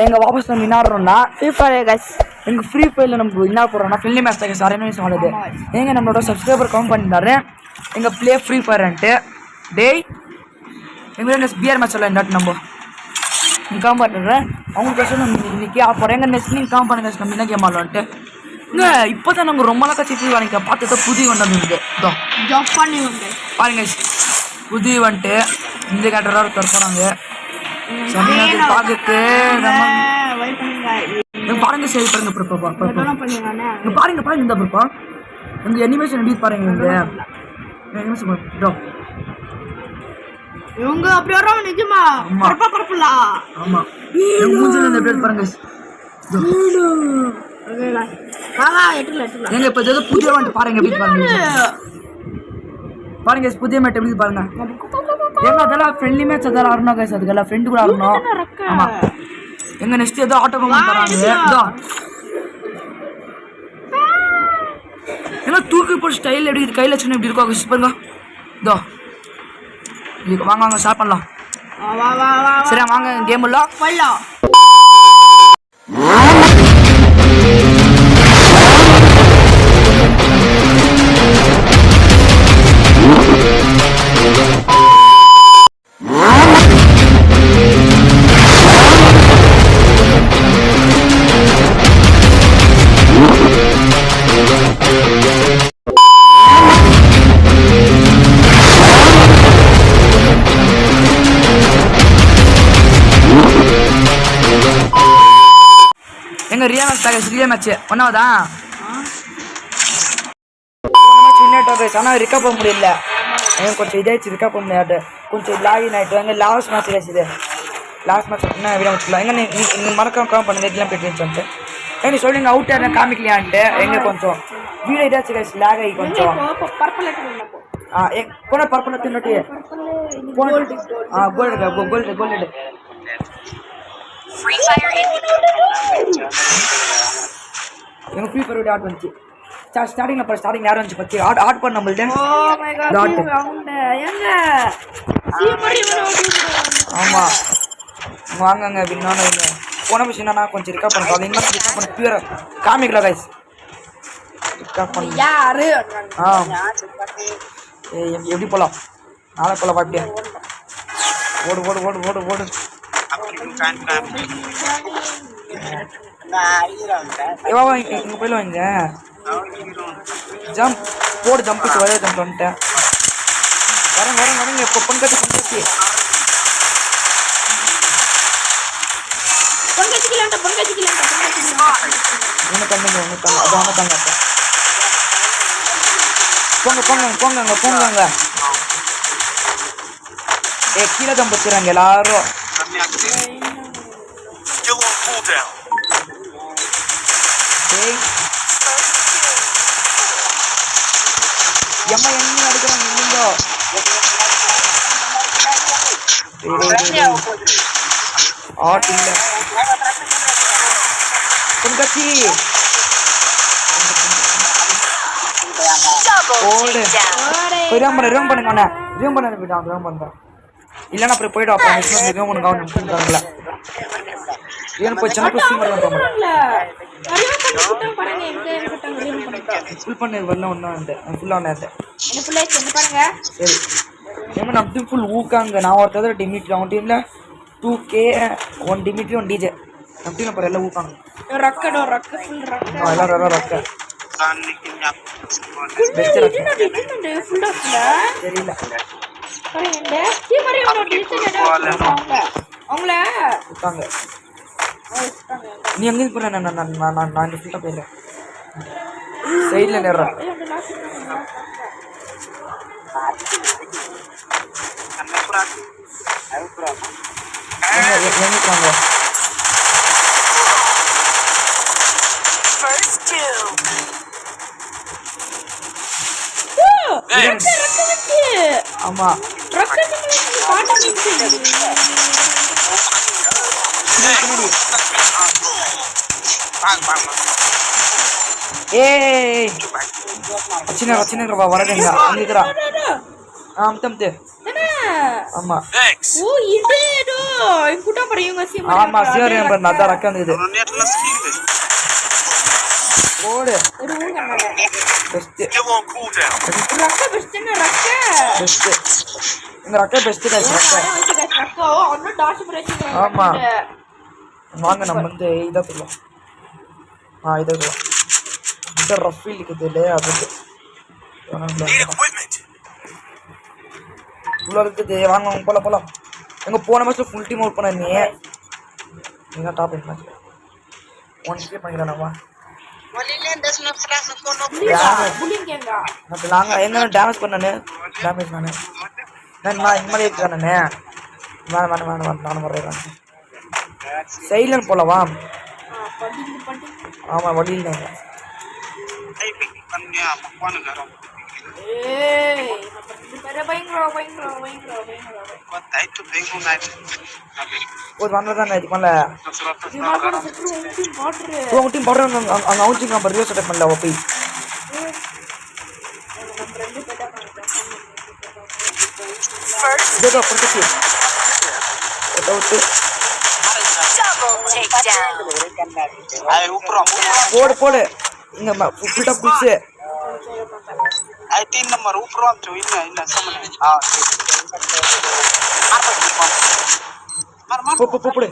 எங்கள் வாபஸ் நம்ம என்ன ஆடுறோம்னா ஃப்ரீ ஃபயர் கைஸ். எங்கள் ஃப்ரீ ஃபயரில் நம்ம என்ன போடுறோம்னா ஃப்ரெண்ட்லி மேட்ச் தான் சார் என்ன சொல்லுது. எங்கள் நம்மளோட சப்ஸ்கிரைபர் கவுண்ட் பண்ணிட்டாரு எங்கள் ப்ளே ஃப்ரீ ஃபயர்ன்ட்டு. டேய் எங்கள் பிஆர் மேட்ச் எல்லாம் இந்தாட்டு நம்ம காம் பண்ணுறேன் அவங்க பேசணும் இன்னைக்கு அப்புறம் எங்கள் நெக்ஸ்ட் நீங்கள் காம் பண்ணுங்க நம்ம என்ன கேம் ஆடலான்ட்டு. இங்கே இப்போ தான் நாங்கள் ரொம்ப நாளாக கட்சி வாங்கிக்க பார்த்து புதிய வண்டி இதோ பாருங்க புதிய வந்துட்டு இந்த கேட்டராக தரப்போறாங்க சொன்னது பார்க்கக்கு பாருங்க. சரி பாருங்க பாருங்க பாருங்க இந்த பிறப்பா எங்கள் அனிமேஷன் எப்படி பாருங்க இவங்க அப்படி வர்றவங்க நிஜமா பரப்புல ஆமா மூஞ்சில இந்த பேர் பாருங்க எங்க இப்ப ஏதோ புதிய வந்து பாருங்க எப்படி பாருங்க பாருங்க புதிய மேட் எப்படி பாருங்க. எங்க அதெல்லாம் ஃப்ரெண்ட்லி மேட்ச் அதெல்லாம் ஆடணும் கைஸ். அதுக்கெல்லாம் ஃப்ரெண்டு கூட ஆடணும். ஆமா எங்க நெக்ஸ்ட் ஏதோ ஆட்டோ போக தராங்க ஏன்னா தூக்கி போட்டு ஸ்டைல் எப்படி கையில் வச்சுன்னு எப்படி இருக்கும் கைஸ் பாருங்க. இதோ வாங்க வாங்க ஸ்டார்ட் பண்ணலாம். சரி வாங்க கேம் எல்லாம் பண்ணலாம். எங்க ரியா மேட்ச் ஒன்னாவதா ஆனால் ரிக்கா போக முடியல. கொஞ்சம் இதாகிடுச்சு ரிக்கா போக முடியாது. கொஞ்சம் லாகின் ஆகிட்டு எங்கள் லாஸ்ட் மேட்ச் கிடைச்சிது. லாஸ்ட் மேட்ச் அப்படின்னா விட முடியல. எங்கே நீங்கள் மறக்காம காம் பண்ணுங்க இதெல்லாம் போயிட்டு வந்துட்டு எங்க சொல்லுங்க அவுட் யாரும் காமிக்கலையான்ட்டு எங்கே கொஞ்சம் வீடியோ இதாச்சு கிடைச்சி லாக் ஆகி கொஞ்சம் போன பர்பல் தின்னட்டி கோல்டு எங்கள் ஃப்ரீ ஃபயர் ஆட் வந்துச்சு. ஸ்டார்டிங் யாரும் வந்துச்சு பற்றி ஆட் பண்ண நம்மள்ட்ட. ஆமாம் வாங்கங்க வின்னானு போன விஷயம் என்னன்னா கொஞ்சம் ரிக்கா பண்ணுறோம். அது இன்னும் ரிக்கா பண்ண பியூர் காமிக்கல கைஸ் ரிக்கா பண்ண யாரு எப்படி போகலாம் நாளை போகலாம் பாட்டியா ஓடு ஓடு ஓடு ஓடு ஓடு இங்கே போயிடலாம் இங்க ஜம்ப் போடு ஜம்ப் ஒரே ஜம்ப் வந்துட்டேன். வரேங்க இப்போ பொன்காட்சி போங்க கீழே தான் வச்சுறாங்க எல்லாரும். எம்மா என்ன அடிக்கிறாங்க இல்லைங்கோ ஆட் இல்லை பொன்காட்சி ஓடு ரிவம் பண்ணுங்க ரிவம் பண்ணுங்க இல்லைன்னா அப்புறம் போய்ட்டு அப்போ ரிவம் பண்ணுங்க ஏன் போய் சின்ன கொஸ்டின் ஃபுல் பண்ண வரல ஒன்றும் ஃபுல்லாக சரி ஏன்னா நம்ம ஃபுல் ஊக்காங்க. நான் ஒருத்தர் டிமிட்ரி அவன் டீமில் 2K 1 டிமிட்ரி 1 DJ நம்ம டீமில் போகிற எல்லாம் ஊக்காங்க எல்லாரும் ரக்க தெரியல ஊக்காங்க. நீ எங்கேயும் போகிறேன் நான் இந்த ஃபுல்லாக போயிடுறேன் சைடில் நேர்றேன். எங்கிட்டாங்க ஆமா ஏய் வச்சுனேன் வரதுங்க வந்துக்கிறா அம்தம்து என்ன ஆமா ஓ இது ஏதோ இங்குட்டா பரையுங்க சீமா ஆமா சியர் நம்பர் நான் தான் ரக்கன் இது ஓடு ரூங்க பெஸ்ட் ரக்க பெஸ்ட்னா ரக்க பெஸ்ட் இந்த ரக்க பெஸ்ட் தான் ரக்க ரக்க ஒன்னு டாஷ் பிரேசிங் ஆமா வாங்க நம்ம வந்து இத போலாம் இத போலாம் இந்த ரஃபீல் இருக்குதுல அது உள்ள இருக்குது வாங்க போலாம் எங்க போன மேட்ச்ல ஃபுல் டீம் அவுட் பண்ண நீ நீங்க டாப் இன் மேட்ச் ஒன் ஸ்கிப் பண்ணிக்கலாமா நாங்க எங்க டேமேஜ் பண்ணனே டேமேஜ் நானு நான் இந்த மாதிரி இருக்கானே வேணாம் நான் வரேன் சைலண்ட் போலவா ஆமா வழியில் ஒரு வந்ததான் இது பண்ணல உங்க டீம் போடுறாங்க அங்க அவுச்சிங் நம்பர் ரிவர்ஸ் அட்டாக் பண்ணல போய் இதோ புடிச்சு போடு இங்க ஃபுல் டாப் புடிச்சு आई 3 नंबर ऊपर आप जो इन सामने हां मार போடு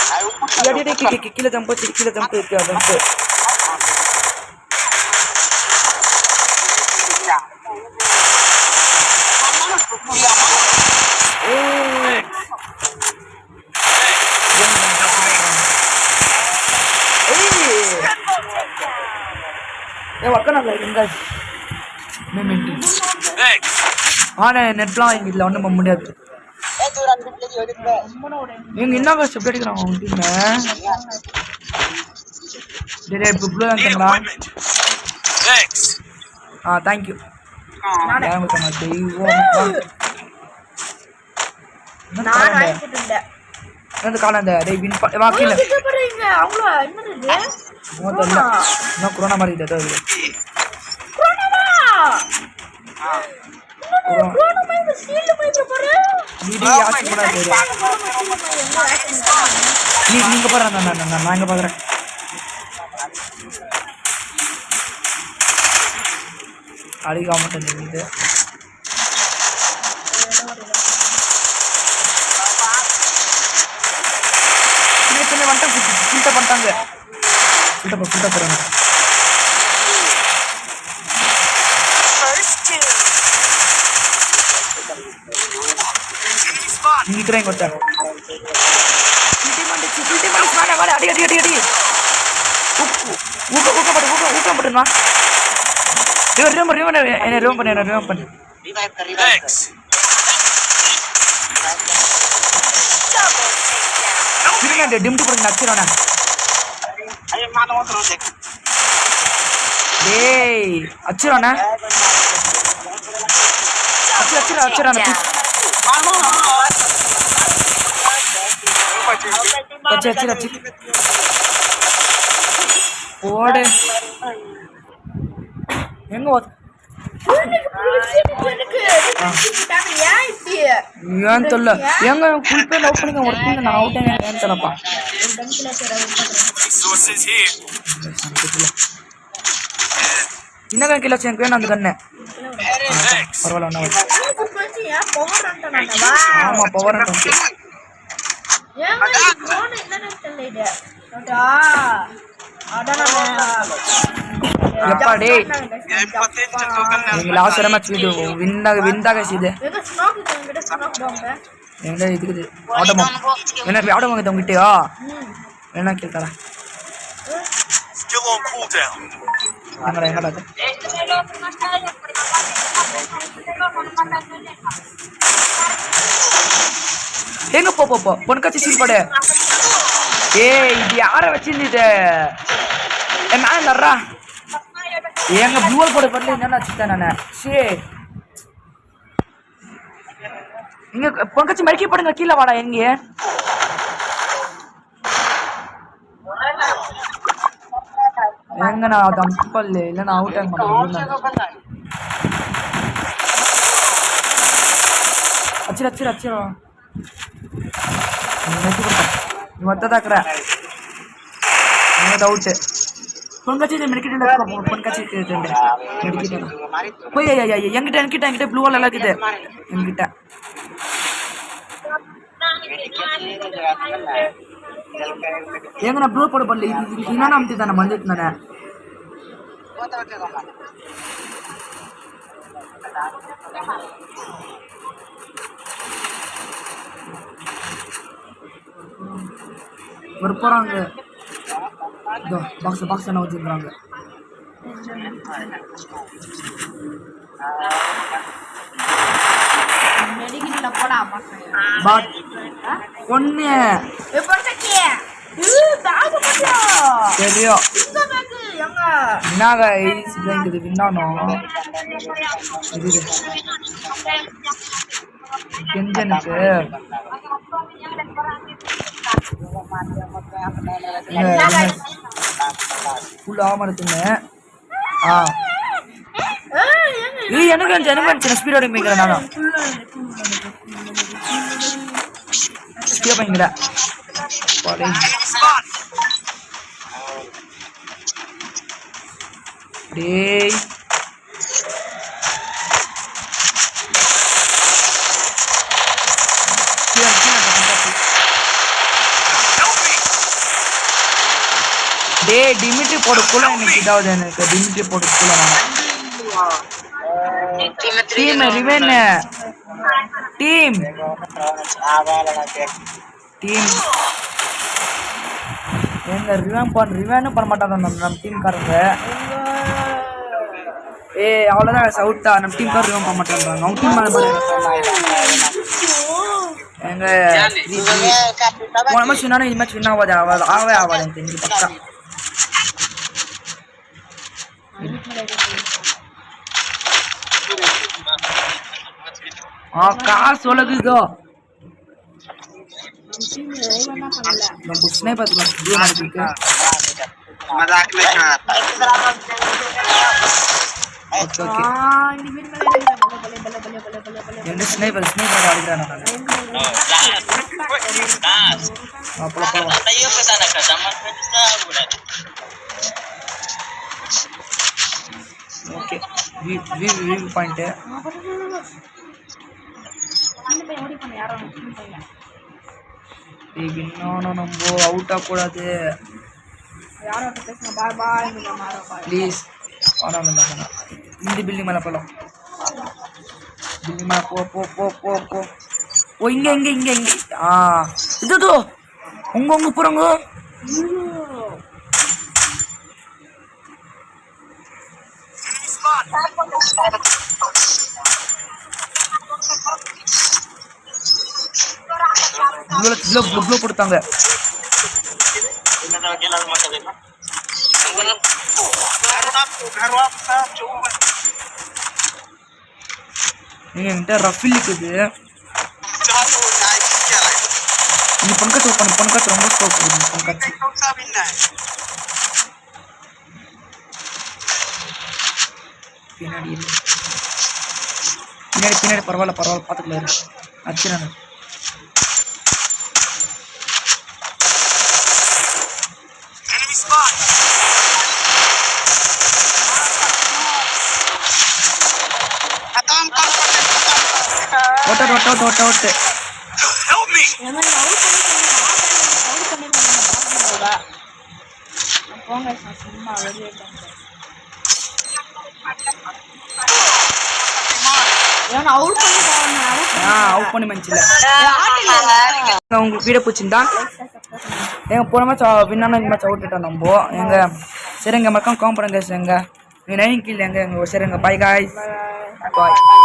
आई ऊपर यार கீழ ஜம்ப் இருக்கு அது நெட்லாம் இங்க இல்ல ஒண்ணும் பண்ண முடியாது நீங்க என்ன ஸ்டெப் எடுக்கிறாங்க அவங்க டீம் தேங்க்யூ கொரோனா மாதிரி நீங்க பாரு நான் இங்க பாக்குறேன் அடிக்க மாட்டேன் இது பண்ணிட்டாங்க நிக்கிறேன் கொட்டாங்க அடி ஊக்கம் பண்ணுமா என்ன ரிவம் பண்ணு டிம்டு பண்ணி நச்சிரோண்ணா டேய் அச்சிரோண்ணா அச்சிரோண்ணா அச்சு ஓடு எங்க ஏன் தெரியல எங்க ஃபுல் பேர் லவ் பண்ணிக்க ஒருத்தங்க நான் அவுட் ஏன் தெரியலப்பா சின்ன கணக்கு இல்லை எனக்கு வேணும் அந்த கண்ணு பரவாயில்ல ஆமா பவர் இதுக்குது ஆட்டோமா என்ன ஆட்டோ வாங்க உங்ககிட்டயா என்ன கேட்கறா எங்கடா எங்க போ பொண்ணுக்காச்சி சீல் படு ஏய் இது யார வச்சிருந்தது நான் நர்றா எங்க ப்ளூவல் போட பண்ணல என்னன்னா சித்தா நானே சே இங்க பொண்ணுக்காச்சி மறுக்கி போடுங்க கீழே வாடா எங்க எங்க நான் அது அம்பல் இல்லை நான் அவுட் ஆக மாட்டேன் அச்சிர அச்சிர அச்சிர மொத்ததாக்குற ಔಟ್ பொங்கச்சி மெடிக்கேட் பொங்கச்சி மெடிக்கேட் போய் என்கிட்ட ப்ளூ வால் எல்லாம் இருக்குது என்கிட்ட ஏங்க நான் ப்ளூ போட பண்ணல இது என்ன அம்தி தானே மந்திட்டு தானே ஒரு போறாங்க பாக்ஸ் என்ன வச்சிருக்காங்க பொண்ணு தெரியும் என்னங்க இது விண்ணானோ இது கெஞ்சனுக்கு ஃபுல் ஆகாம இருக்குங்க எனக்கு ஸ்பீடோட மேய்க்கிறேன் நானும் ஸ்பீடா பண்ணிக்கிற டேய் டேய் டிமிட்ரி போடுக்குள்ள எனக்கு இதாவது எனக்கு டிமிட்ரி போடுக்குள்ள டீம் ரிவென் டீம் டீம் எங்க ரிவென் பண்ண மாட்டாங்க நம்ம டீம்காரங்க அவ்வளோதான் சவுட்டா நம்ம டீம்கார ரிவென் பண்ண மாட்டாங்க அவங்க டீம் எங்க போன மேட்ச் வின்னாலும் இந்த மேட்ச் வின் ஆகாது எனக்கு தெரிஞ்சு பக்கா காசு உலகுதோ நம்ம ஸ்னைப்பர் இருக்கு ஓகே ஓகே என்ன ஸ்னைப்பர் அடிக்கிறான் ஓகே வியூ பாயிண்ட் இன்னும் நம்ம அவுட் ஆகக்கூடாது ப்ளீஸ் இந்த பில்டிங் மேலே போகலாம் பில்டிங் மேலே போ ஓ இங்கே இது உங்க போகிறோங்க ப்ளூ கொடுத்தாங்க என்கிட்ட ரஃபில் இருக்குது நீ பொன்காச்சு ரொம்ப ஸ்கோப் இருக்குது பொன்காச்சு பின்னாடி பரவாயில்ல பார்த்துக்கல அச்சுறானு ஓட்டு அவுட் பண்ணி மனுச்சில்ல உங்களுக்கு வீடியோ பிடிச்சிருந்தா எங்க போன மேட்ச் வின்னான இந்த மேட்ச் அவுட்டுட்டோம் நம்ம எங்க சரிங்க மக்கள் காம் பண்ணுங்க எங்க நைன் கீழே எங்க சரிங்க பாய் காய்ஸ் பாய்